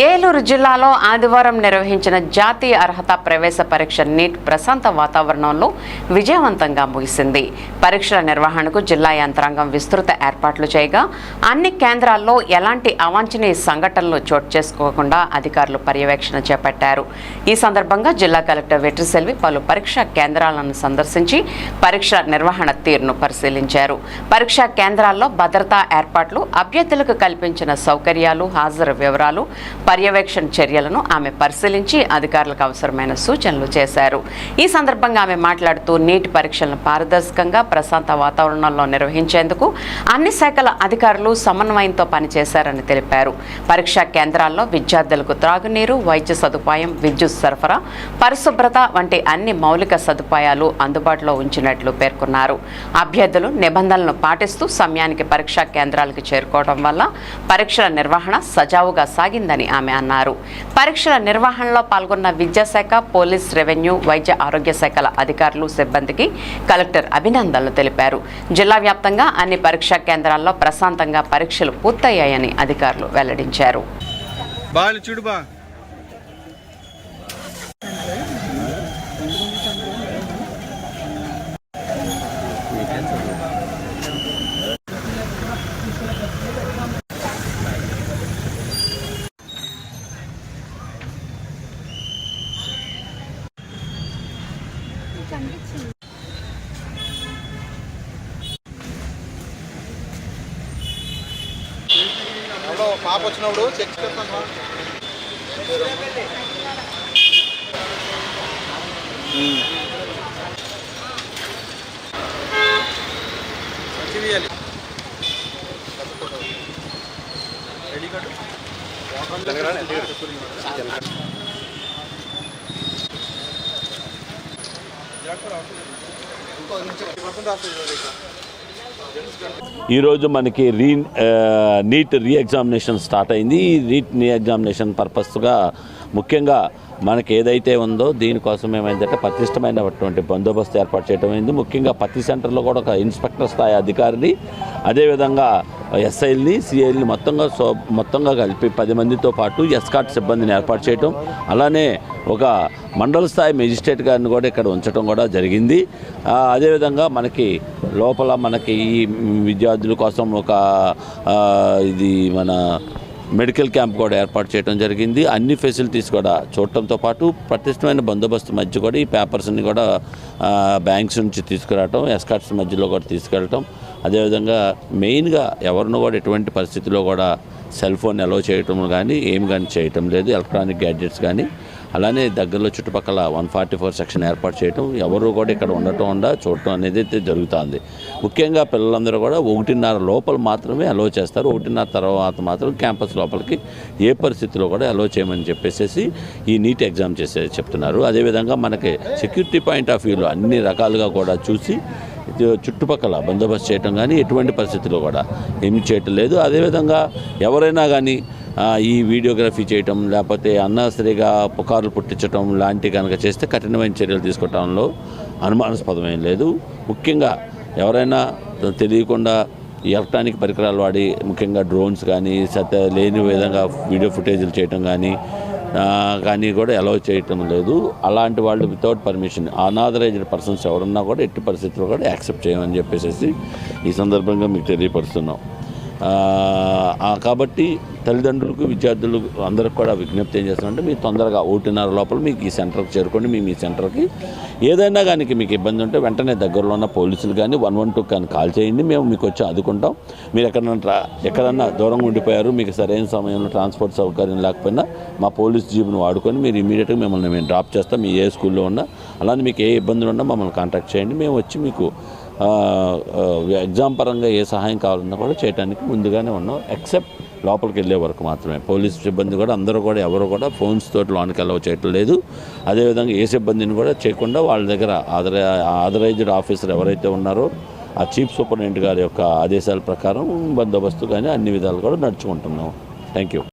ఏలూరు జిల్లాలో ఆదివారం నిర్వహించిన జాతీయ అర్హత ప్రవేశ పరీక్ష నీట్ ప్రశాంత వాతావరణంలో విజయవంతంగా ముగిసింది. పరీక్షల నిర్వహణకు జిల్లా యంత్రాంగం విస్తృత ఏర్పాట్లు చేయగా అన్ని కేంద్రాల్లో ఎలాంటి అవాంఛనీయ సంఘటనలు చోటు చేసుకోకుండా అధికారులు పర్యవేక్షణ చేపట్టారు. ఈ సందర్భంగా జిల్లా కలెక్టర్ వెట్రిసెల్వి పలు పరీక్షా కేంద్రాలను సందర్శించి పరీక్షల నిర్వహణ తీరును పరిశీలించారు. పరీక్షా కేంద్రాల్లో భద్రతా ఏర్పాట్లు, అభ్యర్థులకు కల్పించిన సౌకర్యాలు, హాజరు వివరాలు, పర్యవేక్షణ చర్యలను ఆమె పరిశీలించి అధికారులకు అవసరమైన సూచనలు చేశారు. ఈ సందర్భంగా ఆమె మాట్లాడుతూ నీటి పరీక్షలను పారదర్శకంగా ప్రశాంత వాతావరణంలో నిర్వహించేందుకు అన్ని శాఖల అధికారులు సమన్వయంతో పనిచేశారని తెలిపారు. పరీక్షా కేంద్రాల్లో విద్యార్థులకు త్రాగునీరు, వైద్య సదుపాయం, విద్యుత్ సరఫరా, పరిశుభ్రత వంటి అన్ని మౌలిక సదుపాయాలు అందుబాటులో ఉంచినట్లు పేర్కొన్నారు. అభ్యర్థులు నిబంధనలను పాటిస్తూ సమయానికి పరీక్షా కేంద్రాలకు చేరుకోవడం వల్ల పరీక్షల నిర్వహణ సజావుగా సాగిందని ఆమె అన్నారు. పరీక్షల నిర్వహణలో పాల్గొన్న విద్యాశాఖ, పోలీస్, రెవెన్యూ, వైద్య ఆరోగ్య శాఖల అధికారులు, సిబ్బందికి కలెక్టర్ అభినందనలు తెలిపారు. జిల్లా వ్యాప్తంగా అన్ని పరీక్షా కేంద్రాల్లో ప్రశాంతంగా పరీక్షలు పూర్తయ్యాయని అధికారులు వెల్లడించారు. పాప వచ్చినప్పుడు చెక్ చేస్తాను. రెడీ కార్డు ఈరోజు మనకి నీట్ రీ ఎగ్జామినేషన్ స్టార్ట్ అయింది. ఈ నీట్ రీ ఎగ్జామినేషన్ పర్పస్గా ముఖ్యంగా మనకి ఏదైతే ఉందో దీనికోసం ఏమైందంటే పటిష్టమైనటువంటి బందోబస్తు ఏర్పాటు చేయడం అయింది. ముఖ్యంగా ప్రతి సెంటర్లో కూడా ఒక ఇన్స్పెక్టర్ స్థాయి అధికారిని, అదేవిధంగా ఎస్ఐల్ని, సిఐల్ని మొత్తంగా కలిపి 10 మందితో పాటు ఎస్కాట్ సిబ్బందిని ఏర్పాటు చేయటం, అలానే ఒక మండల స్థాయి మెజిస్ట్రేట్ గారిని కూడా ఇక్కడ ఉంచడం కూడా జరిగింది. అదేవిధంగా మనకి లోపల మనకి ఈ విద్యార్థుల కోసం ఒక ఇది మన మెడికల్ క్యాంప్ కూడా ఏర్పాటు చేయడం జరిగింది. అన్ని ఫెసిలిటీస్ కూడా చూడటంతో పాటు పటిష్టమైన బందోబస్తు మధ్య కూడా ఈ పేపర్స్ని కూడా బ్యాంక్స్ నుంచి తీసుకురావటం, ఎస్కాట్స్ మధ్యలో కూడా తీసుకెళ్ళటం, అదేవిధంగా మెయిన్గా ఎవరినో కూడా ఎటువంటి పరిస్థితుల్లో కూడా సెల్ ఫోన్ అలౌ చేయటం కానీ ఏం కానీ చేయటం లేదు, ఎలక్ట్రానిక్ గ్యాడ్జెట్స్ కానీ. అలానే దగ్గరలో చుట్టుపక్కల 144 సెక్షన్ ఏర్పాటు చేయటం, ఎవరు కూడా ఇక్కడ ఉండటం చూడటం అనేది అయితే జరుగుతుంది. ముఖ్యంగా పిల్లలందరూ కూడా 1:30 లోపల మాత్రమే అలౌ చేస్తారు. 1:30 తర్వాత మాత్రం క్యాంపస్ లోపలికి ఏ పరిస్థితిలో కూడా అలౌ చేయమని చెప్పేసి ఈ నీట్ ఎగ్జామ్ చెప్తున్నారు. అదేవిధంగా మనకి సెక్యూరిటీ పాయింట్ ఆఫ్ వ్యూలో అన్ని రకాలుగా కూడా చూసి చుట్టుపక్కల బందోబస్తు చేయటం కానీ ఎటువంటి పరిస్థితుల్లో కూడా ఏమి చేయటం లేదు. అదేవిధంగా ఎవరైనా కానీ ఈ వీడియోగ్రఫీ చేయటం, లేకపోతే అన్నసరిగా పుకార్లు పుట్టించడం లాంటివి కనుక చేస్తే కఠినమైన చర్యలు తీసుకోవటంలో అనుమానాస్పదమేం లేదు. ముఖ్యంగా ఎవరైనా తెలియకుండా ఎలక్ట్రానిక్ పరికరాలు వాడి, ముఖ్యంగా డ్రోన్స్ కానీ లేని విధంగా వీడియో ఫుటేజీలు చేయటం కానీ కూడా అలౌ చేయటం లేదు. అలాంటి వాళ్ళు వితౌట్ పర్మిషన్ అనాథరైజ్డ్ పర్సన్స్ ఎవరున్నా కూడా ఎట్టి పరిస్థితుల్లో కూడా యాక్సెప్ట్ చేయమని చెప్పేసి ఈ సందర్భంగా మీకు తెలియపరుస్తున్నాం. కాబట్టి తల్లిదండ్రులకు, విద్యార్థులు అందరికి కూడా విజ్ఞప్తి ఏం చేస్తామంటే మీరు తొందరగా 1:30 లోపల మీకు ఈ సెంటర్కి చేరుకోండి. మీ సెంటర్కి ఏదైనా కానీ మీకు ఇబ్బంది ఉంటే వెంటనే దగ్గరలో ఉన్న పోలీసులు కానీ 112 కానీ కాల్ చేయండి. మేము మీకు వచ్చి ఆదుకుంటాం. మీరు ఎక్కడన్నా దూరంగా ఉండిపోయారు, మీకు సరైన సమయంలో ట్రాన్స్పోర్ట్ సౌకర్యం లేకపోయినా మా పోలీస్ జీప్ను వాడుకొని మీరు ఇమీడియట్గా మేము డ్రాప్ చేస్తాం. మీ ఏ స్కూల్లో ఉన్నా, అలానే మీకు ఏ ఇబ్బందులు ఉన్నా మమ్మల్ని కాంటాక్ట్ చేయండి. మేము వచ్చి మీకు ఎగ్జామ్ పరంగా ఏ సహాయం కావాలన్నా కూడా చేయడానికి ముందుగానే ఉన్నాం. ఎక్సెప్ట్ లోపలికి వెళ్ళే వరకు మాత్రమే. పోలీస్ సిబ్బంది కూడా అందరూ కూడా ఎవరు కూడా ఫోన్స్ తోటి లోనికి అలౌ చేయటం లేదు. అదేవిధంగా ఏ సిబ్బందిని కూడా చేయకుండా వాళ్ళ దగ్గర ఆథరైజ్డ్ ఆఫీసర్ ఎవరైతే ఉన్నారో ఆ చీఫ్ సూపరింటెండెంట్ గారి యొక్క ఆదేశాల ప్రకారం బందోబస్తు కానీ అన్ని విధాలు కూడా నడుచుకుంటున్నాం. Thank you.